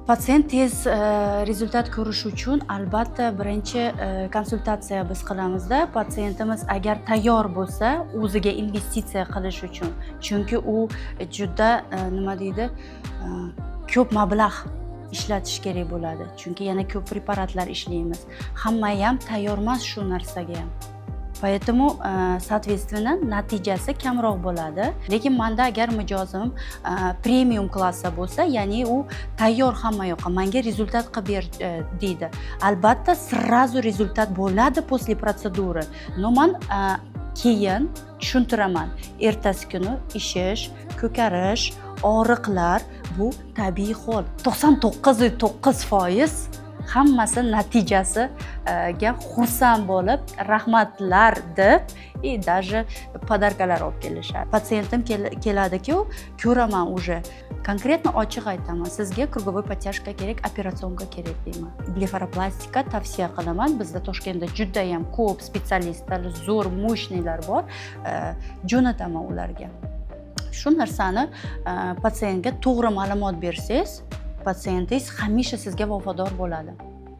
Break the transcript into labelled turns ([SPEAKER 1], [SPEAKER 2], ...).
[SPEAKER 1] Pasient tez rezultat ko'rish uchun albatta birinchi konsultatsiya biz qilamizda. Pasientimiz agar tayyor bo'lsa, o'ziga investitsiya qilish uchun. Chunki u juda nima deydi, ko'p mablag' ishlatish kerak bo'ladi. Chunki yana ko'p preparatlar ishlaymiz. Hamma ham tayyor emas shu narsaga ham. Поэтому, соответственно, natijasi kamroq bo'ladi. Lekin menda agar mijozim premium klassda bo'lsa, ya'ni u tayyor hamma yoqqa menga rezultat qilib ber deydi. Albatta, srazu rezultat bo'ladi после protsedura. No men keyin tushuntiraman. Ertasi kuni ishish, ko'karish, og'riqlar bu tabiiy hol. 99.9% hammasi natijasiga xursand bo'lib, rahmatlar deb даже podarkalar olib kelishadi. Pasientim keladi-ku, ko'raman уже. Konkretno ochiq aytaman, sizga krugovой подтяжка kerak, operasionka kerak deyman. Blefaroplastika tavsiya qilaman. Bizda Toshkentda juda ham ko'p spetsialistlar, zo'r, mo'shnilar bor. Jo'nataman ularga. Shu narsani pasientga to'g'ri ma'lumot bersangiz, pasientingiz hamisha sizga vafodor bo'ladi.